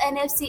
NFC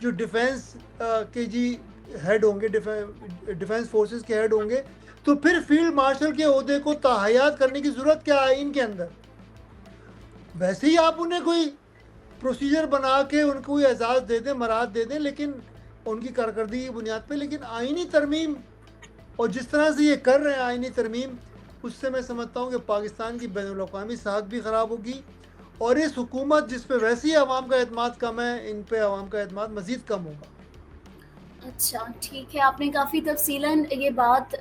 جو defence کے جی head ہوں گے، ڈیفینس فورسز کے ہیڈ ہوں گے، تو پھر فیلڈ مارشل کے عہدے کو تحیات کرنے کی ضرورت کیا ہے آئین کے اندر؟ ویسے ہی آپ انہیں کوئی پروسیجر بنا کے ان کو اعزاز دے دیں، مراد دے دیں، لیکن ان کی کارکردگی کی بنیاد پہ. لیکن آئینی ترمیم اور جس طرح سے یہ کر رہے ہیں آئینی ترمیم، اس سے میں سمجھتا ہوں کہ پاکستان کی بین الاقوامی ساکھ بھی خراب ہوگی، اور اس حکومت جس پہ ویسے ہی عوام کا اعتماد کم ہے، ان پہ عوام کا اعتماد مزید کم ہوگا. اچھا ٹھیک ہے، آپ نے کافی تفصیلاً یہ بات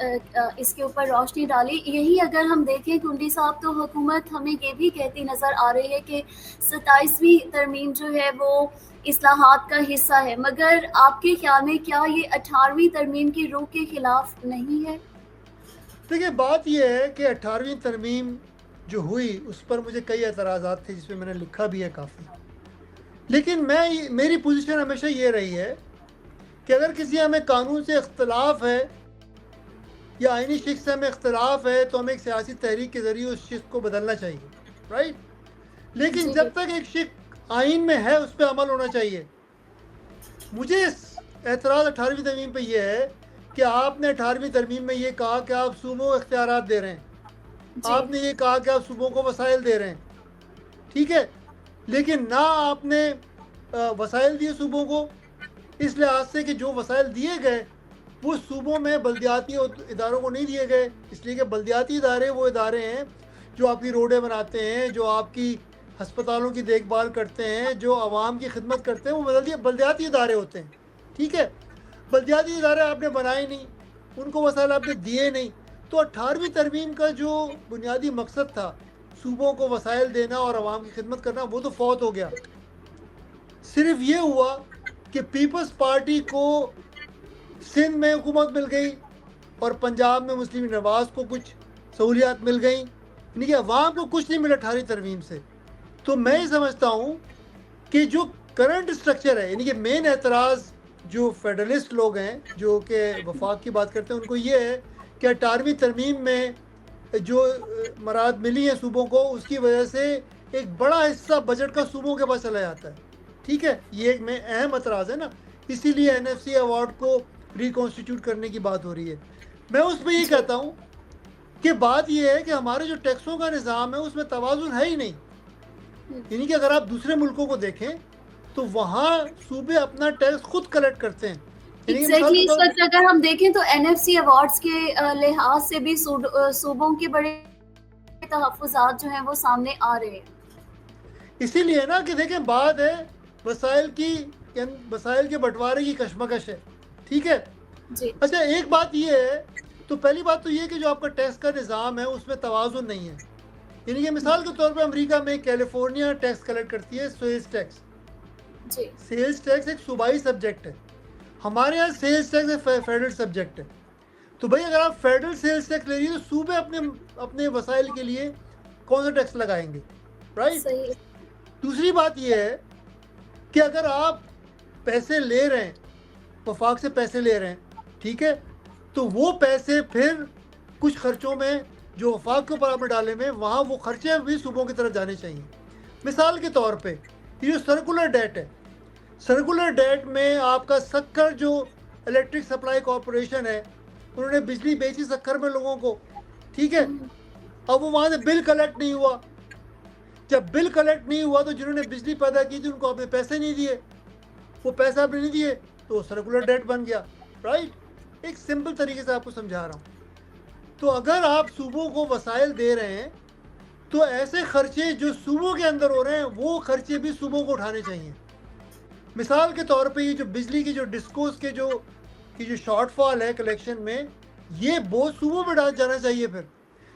اس کے اوپر روشنی ڈالی. یہی اگر ہم دیکھیں کنڈی صاحب، تو حکومت ہمیں یہ بھی کہتی نظر آ رہی ہے کہ 27ویں ترمیم جو ہے وہ اصلاحات کا حصہ ہے، مگر آپ کے خیال میں کیا یہ 18ویں ترمیم کی روح کے خلاف نہیں ہے؟ دیکھیں بات یہ ہے کہ 18ویں ترمیم جو ہوئی اس پر مجھے کئی اعتراضات تھے، جس پہ میں نے لکھا بھی ہے کافی. لیکن میری پوزیشن ہمیشہ یہ رہی ہے کہ اگر کسی ہمیں قانون سے اختلاف ہے یا آئینی شق سے ہمیں اختلاف ہے، تو ہمیں ایک سیاسی تحریک کے ذریعے اس شق کو بدلنا چاہیے، رائٹ. لیکن جی جب تک ایک شق آئین میں ہے، اس پہ عمل ہونا چاہیے. مجھے اعتراض 18ویں ترمیم پہ یہ ہے کہ آپ نے 18ویں ترمیم میں یہ کہا کہ آپ صوبوں کو اختیارات دے رہے ہیں، جی آپ نے یہ کہا کہ آپ صوبوں کو وسائل دے رہے ہیں، ٹھیک ہے، لیکن نہ آپ نے وسائل دیے صوبوں کو، اس لحاظ سے کہ جو وسائل دیے گئے وہ صوبوں میں بلدیاتی اداروں کو نہیں دیے گئے، اس لیے کہ بلدیاتی ادارے وہ ادارے ہیں جو آپ کی روڈیں بناتے ہیں، جو آپ کی ہسپتالوں کی دیکھ بھال کرتے ہیں، جو عوام کی خدمت کرتے ہیں، وہ بلدیاتی ادارے ہوتے ہیں، ٹھیک ہے. بلدیاتی ادارے آپ نے بنائے نہیں، ان کو وسائل آپ نے دیے نہیں. تو 18ویں ترمیم کا جو بنیادی مقصد تھا صوبوں کو وسائل دینا اور عوام کی خدمت کرنا، وہ تو فوت ہو گیا. صرف یہ ہوا کہ پیپلز پارٹی کو سندھ میں حکومت مل گئی اور پنجاب میں مسلم نواز کو کچھ سہولیات مل گئیں، یعنی کہ عوام کو کچھ نہیں ملا 18ویں ترمیم سے. تو میں یہ سمجھتا ہوں کہ جو کرنٹ اسٹرکچر ہے، یعنی کہ مین اعتراض جو فیڈرلسٹ لوگ ہیں جو کہ وفاق کی بات کرتے ہیں، ان کو یہ ہے کہ 18ویں ترمیم میں جو مراد ملی ہیں صوبوں کو، اس کی وجہ سے ایک بڑا حصہ بجٹ کا صوبوں کے پاس چلا جاتا ہے، ٹھیک ہے. یہ ایک میں اہم اعتراض ہے نا، اسی لیے NFC ایوارڈ کو ریکانسٹیٹیوٹ کرنے کی بات ہو رہی ہے. میں اس میں یہ کہتا ہوں کہ بات یہ ہے کہ ہمارے جو ٹیکسوں کا نظام ہے اس میں توازن ہے ہی نہیں. یعنی کہ اگر آپ دوسرے ملکوں کو دیکھیں تو وہاں صوبے اپنا ٹیکس خود کلیکٹ کرتے ہیں. ایگزیکٹلی اس وقت اگر ہم دیکھیں تو NFC ایوارڈز کے لحاظ سے بھی صوبوں کے بڑے تحفظات جو ہیں وہ سامنے آ رہے ہیں. اسی لیے نا کہ دیکھیں بات ہے وسائل کے بٹوارے کی کشمکش ہے، ٹھیک ہے. جی اچھا ایک بات یہ ہے، تو پہلی بات تو یہ کہ جو آپ کا ٹیکس کا نظام ہے اس میں توازن نہیں ہے. یعنی کہ مثال کے طور پہ امریکہ میں کیلیفورنیا ٹیکس کلیکٹ کرتی ہے، سیلز ٹیکس. جی سیلز ٹیکس ایک صوبائی سبجیکٹ ہے، ہمارے یہاں سیلز ٹیکس ایک فیڈرل سبجیکٹ ہے. تو بھائی اگر آپ فیڈرل سیلز ٹیکس لے رہی ہے تو صوبے اپنے وسائل کے لیے کون سا ٹیکس لگائیں گے، رائٹ. صحیح. دوسری بات یہ ہے کہ اگر آپ پیسے لے رہے ہیں، وفاق سے پیسے لے رہے ہیں، ٹھیک ہے، تو وہ پیسے پھر کچھ خرچوں میں جو وفاق کے اوپر آپ نے ڈالے میں، وہاں وہ خرچے بھی صوبوں کی طرف جانے چاہیے. مثال کے طور پہ یہ جو سرکولر ڈیٹ ہے، سرکولر ڈیٹ میں آپ کا سکر جو الیکٹرک سپلائی کارپوریشن ہے، انہوں نے بجلی بیچی سکر میں لوگوں کو، ٹھیک ہے. اب وہ وہاں سے بل کلیکٹ نہیں ہوا. جب بل کلیکٹ نہیں ہوا تو جنہوں نے بجلی پیدا کی تھی ان کو آپ نے پیسے نہیں دیے، وہ پیسہ آپ نے نہیں دیے تو سرکولر ڈیٹ بن گیا، رائٹ. ایک سمپل طریقے سے آپ کو سمجھا رہا ہوں. تو اگر آپ صوبوں کو وسائل دے رہے ہیں تو ایسے خرچے جو صوبوں کے اندر ہو رہے ہیں وہ خرچے بھی صوبوں کو اٹھانے چاہیے. مثال کے طور پہ یہ جو بجلی کی جو ڈسکوز کے جو شارٹ فال ہے کلیکشن میں، یہ بہت صوبوں میں جانا چاہیے. پھر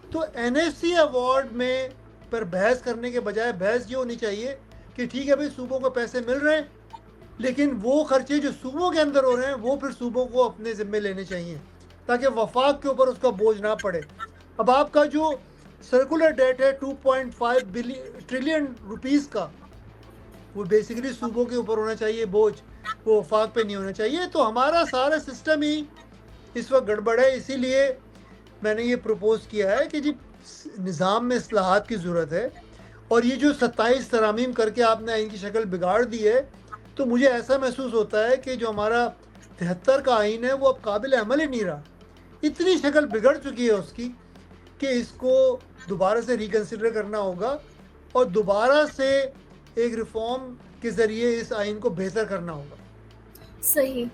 تو NFC ایوارڈ میں پر بحث کرنے کے بجائے بحث یہ ہونی چاہیے کہ ٹھیک ہے بھائی صوبوں کو پیسے مل رہے ہیں، لیکن وہ خرچے جو صوبوں کے اندر ہو رہے ہیں وہ پھر صوبوں کو اپنے ذمے لینے چاہیے تاکہ وفاق کے اوپر اس کا بوجھ نہ پڑے. اب آپ کا جو سرکولر ڈیٹ ہے 2.5 ٹریلین روپیز کا، وہ بیسیکلی صوبوں کے اوپر ہونا چاہیے بوجھ، وہ وفاق پہ نہیں ہونا چاہیے. تو ہمارا سارا سسٹم ہی اس وقت گڑبڑ ہے. اسی لیے میں نے یہ پروپوز کیا ہے کہ جی نظام میں اصلاحات کی ضرورت ہے، اور یہ جو 27 ترامیم کر کے آپ نے آئین کی شکل بگاڑ دی ہے، تو تو مجھے ایسا محسوس ہوتا ہے کہ جو ہمارا 73 کا آئین ہے وہ اب قابل عمل ہی نہیں رہا. اتنی شکل بگڑ چکی ہے اس کی کہ اس کو دوبارہ سے ریکنسیڈر کرنا ہوگا اور دوبارہ سے ایک ریفارم کے ذریعے اس آئین کو بہتر کرنا ہوگا. صحیح.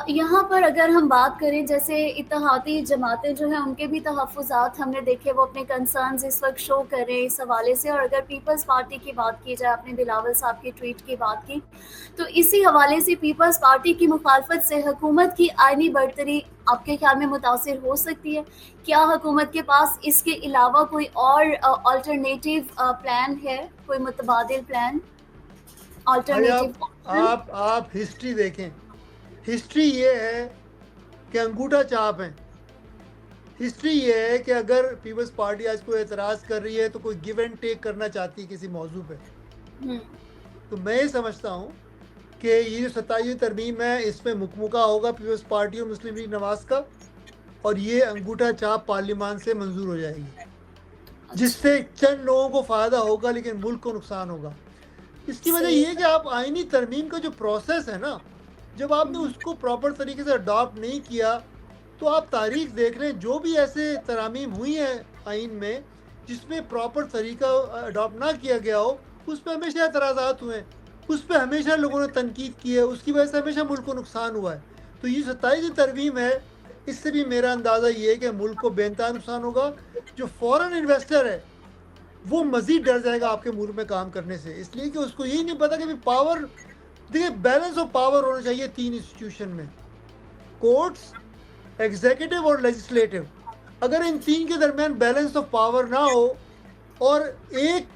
یہاں پر اگر ہم بات کریں جیسے اتحادی جماعتیں جو ہیں ان کے بھی تحفظات ہم نے دیکھے وہ اپنے کنسرنز اس وقت شو کر رہے ہیں اس حوالے سے. اور اگر پیپلز پارٹی کی بات کی جائے, آپ نے بلاول صاحب کی ٹویٹ کی بات کی, تو اسی حوالے سے پیپلز پارٹی کی مخالفت سے حکومت کی آئینی برتری آپ کے خیال میں متاثر ہو سکتی ہے؟ کیا حکومت کے پاس اس کے علاوہ کوئی اور آلٹرنیٹیو پلان ہے, کوئی متبادل پلان, بھائی آلٹرنیٹیو؟ آپ ہسٹری دیکھیں. ہسٹری یہ ہے کہ انگوٹھا چاپ ہیں. ہسٹری یہ ہے کہ اگر پیپلز پارٹی آج کوئی اعتراض کر رہی ہے تو کوئی گیو اینڈ ٹیک کرنا چاہتی ہے کسی موضوع پہ. تو میں یہ سمجھتا ہوں کہ یہ جو 27ویں ترمیم ہے اس میں مکمکہ ہوگا پیپلز پارٹی اور مسلم لیگ نواز کا, اور یہ انگوٹھا چاپ پارلیمان سے منظور ہو جائے گی, جس سے چند لوگوں کو فائدہ ہوگا لیکن ملک کو نقصان ہوگا. اس کی وجہ یہ کہ آپ آئینی ترمیم کا جو پروسیس ہے نا, جب آپ نے اس کو پراپر طریقے سے اڈاپٹ نہیں کیا تو آپ تاریخ دیکھ لیں, جو بھی ایسے ترامیم ہوئی ہیں آئین میں جس میں پراپر طریقہ اڈاپٹ نہ کیا گیا ہو, اس پہ ہمیشہ اعتراضات ہوئے ہیں, اس پہ ہمیشہ لوگوں نے تنقید کی ہے, اس کی وجہ سے ہمیشہ ملک کو نقصان ہوا ہے. تو یہ 27ویں ترمیم ہے, اس سے بھی میرا اندازہ یہ ہے کہ ملک کو بے انتہا نقصان ہوگا. جو فورن انویسٹر ہے وہ مزید ڈر جائے گا آپ کے ملک میں کام کرنے سے, اس لیے کہ اس کو یہی نہیں پتا کہ پاور, دیکھیے بیلنس آف پاور ہونا چاہیے 3 انسٹیٹیوشن میں, کورٹس, ایگزیکٹو اور لیجسلیٹو. اگر ان 3 کے درمیان بیلنس آف پاور نہ ہو اور ایک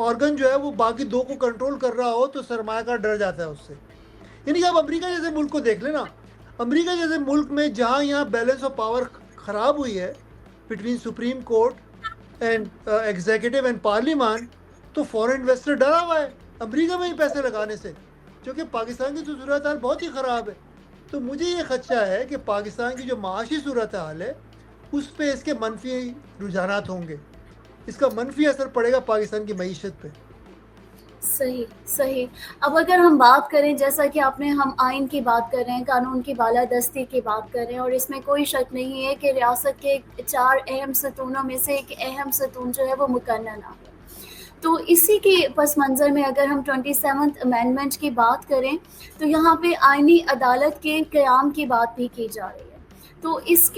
آرگن جو ہے وہ باقی 2 کو کنٹرول کر رہا ہو تو سرمایہ کار ڈر جاتا ہے اس سے. یعنی کہ آپ امریکہ جیسے ملک کو دیکھ لیں نا, امریکہ جیسے ملک میں جہاں یہاں بیلنس آف پاور خراب ہوئی ہے between supreme court and executive and پارلیمان, تو فورن انویسٹر ڈرا ہوا ہے امریکہ میں ہی پیسے لگانے سے, جو کہ پاکستان کی تو صورتحال بہت ہی خراب ہے. تو مجھے یہ خدشہ ہے کہ پاکستان کی جو معاشی صورتحال ہے اس پہ اس کے منفی رجحانات ہوں گے, اس کا منفی اثر پڑے گا پاکستان کی معیشت پہ. صحیح صحیح. اب اگر ہم بات کریں, جیسا کہ آپ نے, ہم آئین کی بات کر رہے ہیں, قانون کی بالادستی کی بات کر رہے ہیں, اور اس میں کوئی شک نہیں ہے کہ ریاست کے 4 اہم ستونوں میں سے ایک اہم ستون جو ہے وہ مقننہ ہے. تو اسی کے پس منظر میں اگر ہم 27th امینڈمنٹ کی بات کریں تو یہاں پہ آئینی عدالت کے قیام کی بات بھی کی جا رہی ہے. تو اس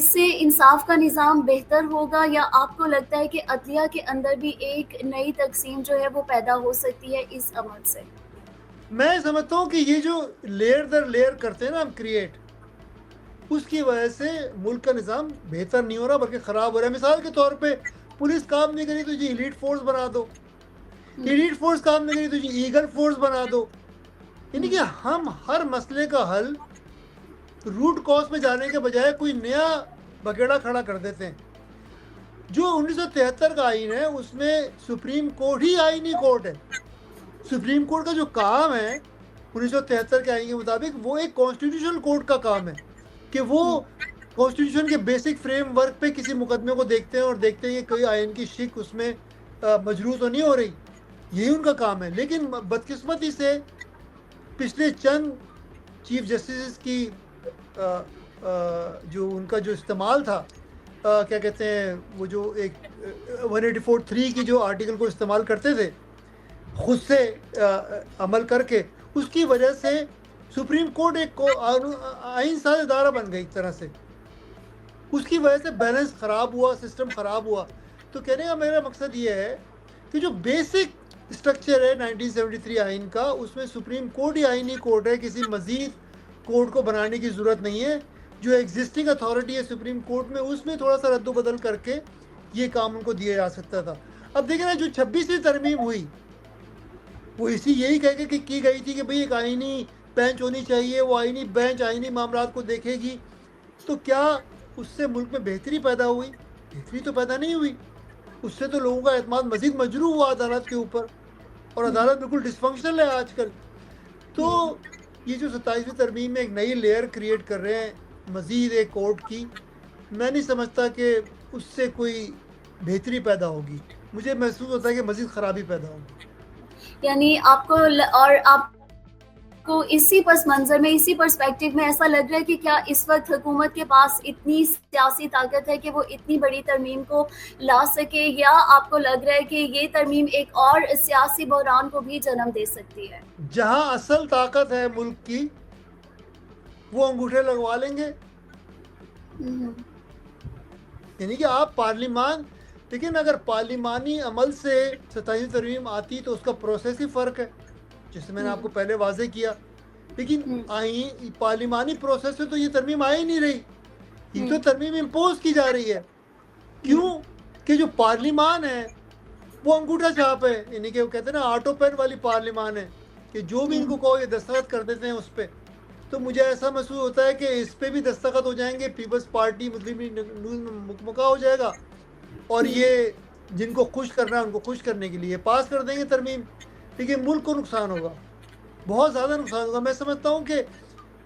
سے انصاف کا نظام بہتر ہوگا, یا آپ کو لگتا ہے کہ عدلیہ کے اندر بھی ایک نئی تقسیم جو ہے وہ پیدا ہو سکتی ہے اس عمل سے؟ میں سمجھتا ہوں کہ یہ جو لیئر در لیئر کرتے ہیں نا ہم کریٹ, اس کی وجہ سے ملک کا نظام بہتر نہیں ہو رہا بلکہ خراب ہو رہا ہے. مثال کے طور پہ پولیس کام نہیں کری تو جی ایلیٹ فورس بنا دو, ایلیٹ فورس کام نہیں کری تو جی ایگل فورس بنا دو. یعنی کہ ہم ہر مسئلے کا حل روٹ کاز میں جانے کے بجائے کوئی نیا بگیڑا کھڑا کر دیتے ہیں. جو 1973 کا آئین ہے اس میں سپریم کورٹ ہی آئینی کورٹ ہے. سپریم کورٹ کا جو کام ہے 1973 کے آئین کے مطابق وہ ایک کانسٹیٹیوشنل کورٹ کا کام ہے کہ وہ کانسٹیٹیوشن کے بیسک فریم ورک پہ کسی مقدمے کو دیکھتے ہیں اور دیکھتے ہیں کہ کوئی آئین کی شک اس میں مجروح تو نہیں ہو رہی, یہی ان کا کام ہے. لیکن بدقسمتی سے پچھلے چند چیف جسٹس کی جو ان کا جو استعمال تھا, کیا کہتے ہیں, وہ جو ایک 184(3) کی جو آرٹیکل کو استعمال کرتے تھے خود سے عمل کر کے, اس کی وجہ سے سپریم کورٹ ایک آئین ساز ادارہ بن گئی ایک طرح سے. اس کی وجہ سے بیلنس خراب ہوا, سسٹم خراب ہوا. تو کہنے کا میرا مقصد یہ ہے کہ جو بیسک اسٹرکچر ہے 1973 آئین کا, اس میں سپریم کورٹ ہی آئینی کورٹ ہے, کسی مزید کورٹ کو بنانے کی ضرورت نہیں ہے. جو ایگزسٹنگ اتھارٹی ہے سپریم کورٹ میں اس میں تھوڑا سا رد و بدل کر کے یہ کام ان کو دیا جا سکتا تھا. اب دیکھیں نا جو 26ویں ترمیم ہوئی وہ یہی کہہ کے کی گئی تھی کہ بھئی ایک آئینی بینچ ہونی چاہیے, وہ آئینی بینچ آئینی معاملات کو دیکھے گی. تو کیا اس سے ملک میں بہتری پیدا ہوئی؟ بہتری تو پیدا نہیں ہوئی. اس سے تو لوگوں کا اعتماد مزید مجروح ہوا عدالت کے اوپر, اور عدالت بالکل ڈسفنکشنل ہے آج کل. تو یہ جو 27ویں ترمیم میں ایک نئی لیئر کریٹ کر رہے ہیں مزید ایک کورٹ کی, میں نہیں سمجھتا کہ اس سے کوئی بہتری پیدا ہوگی. مجھے محسوس ہوتا ہے کہ مزید خرابی پیدا ہوگی. یعنی آپ کو اور آپ کو اسی پس منظر میں، اسی پرسپیکٹو میں ایسا لگ رہا ہے کہ کیا اس وقت حکومت کے پاس اتنی سیاسی طاقت ہے کہ وہ اتنی بڑی ترمیم کو لا سکے، یا آپ کو لگ رہا ہے کہ یہ ترمیم ایک اور سیاسی بحران کو بھی جنم دے سکتی ہے؟ جہاں اصل طاقت ہے ملک کی وہ انگوٹھے لگوا لیں گے. یعنی کہ آپ پارلیمان، لیکن اگر پارلیمانی عمل سے 27 ترمیم آتی تو اس کا پروسیس ہی فرق ہے، جس میں نے آپ کو پہلے واضح کیا. لیکن پارلیمانی پروسیس سے تو یہ ترمیم آ ہی نہیں رہی، یہ تو ترمیم امپوز کی جا رہی ہے. کیوں کہ جو پارلیمان ہے وہ انگوٹھا چھاپ ہے، یعنی کہ وہ کہتے ہیں نا آٹو پین والی پارلیمان ہے، کہ جو بھی ان کو کہو یہ دستخط کر دیتے ہیں اس پہ. تو مجھے ایسا محسوس ہوتا ہے کہ اس پہ بھی دستخط ہو جائیں گے، پیپلز پارٹی مسلم لیگ نون میں مکمکہ ہو جائے گا، اور یہ جن کو خوش کرنا ہے ان کو خوش کرنے کے لیے پاس کر دیں گے ترمیم. لیکن ملک کو نقصان ہوگا، بہت زیادہ نقصان ہوگا. میں سمجھتا ہوں کہ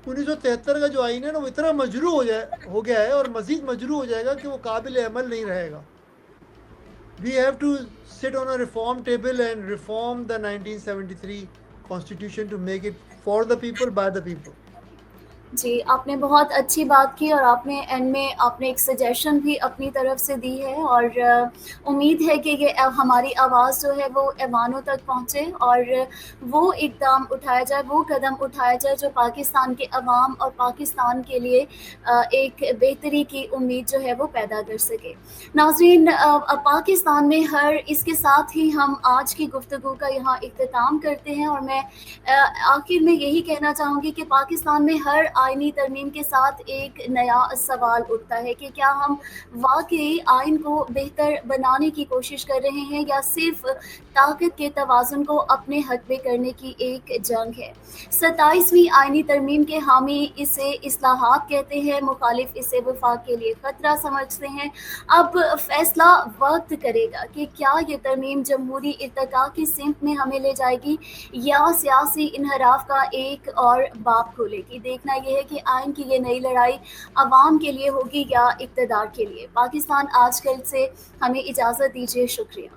1973 کا جو آئین ہے نا وہ اتنا مجروح ہو گیا ہے، اور مزید مجروح ہو جائے گا کہ وہ قابل عمل نہیں رہے گا. We have to sit on a reform table and reform the 1973 constitution to make it for the people, by the people. جی، آپ نے بہت اچھی بات کی، اور آپ نے اینڈ میں آپ نے ایک سجیشن بھی اپنی طرف سے دی ہے، اور امید ہے کہ یہ ہماری آواز جو ہے وہ ایوانوں تک پہنچے، اور وہ اقدام اٹھایا جائے، وہ قدم اٹھایا جائے جو پاکستان کے عوام اور پاکستان کے لیے ایک بہتری کی امید جو ہے وہ پیدا کر سکے. ناظرین، پاکستان میں اس کے ساتھ ہی ہم آج کی گفتگو کا یہاں اختتام کرتے ہیں، اور میں آخر میں یہی کہنا چاہوں گی کہ پاکستان میں ہر آئینی ترمیم کے ساتھ ایک نیا سوال اٹھتا ہے کہ کیا ہم واقعی آئین کو بہتر بنانے کی کوشش کر رہے ہیں، یا صرف طاقت کے توازن کو اپنے حق میں کرنے کی ایک جنگ ہے. 27ویں آئینی ترمیم کے حامی اسے اصلاحات کہتے ہیں، مخالف اسے وفاق کے لیے خطرہ سمجھتے ہیں. اب فیصلہ وقت کرے گا کہ کیا یہ ترمیم جمہوری ارتقاء کی سمت میں ہمیں لے جائے گی، یا سیاسی انحراف کا ایک اور باب کھولے گی. دیکھنا یہ ہے کہ آئین کی یہ نئی لڑائی عوام کے لیے ہوگی یا اقتدار کے لیے. پاکستان آج کل سے ہمیں اجازت دیجیے. شکریہ.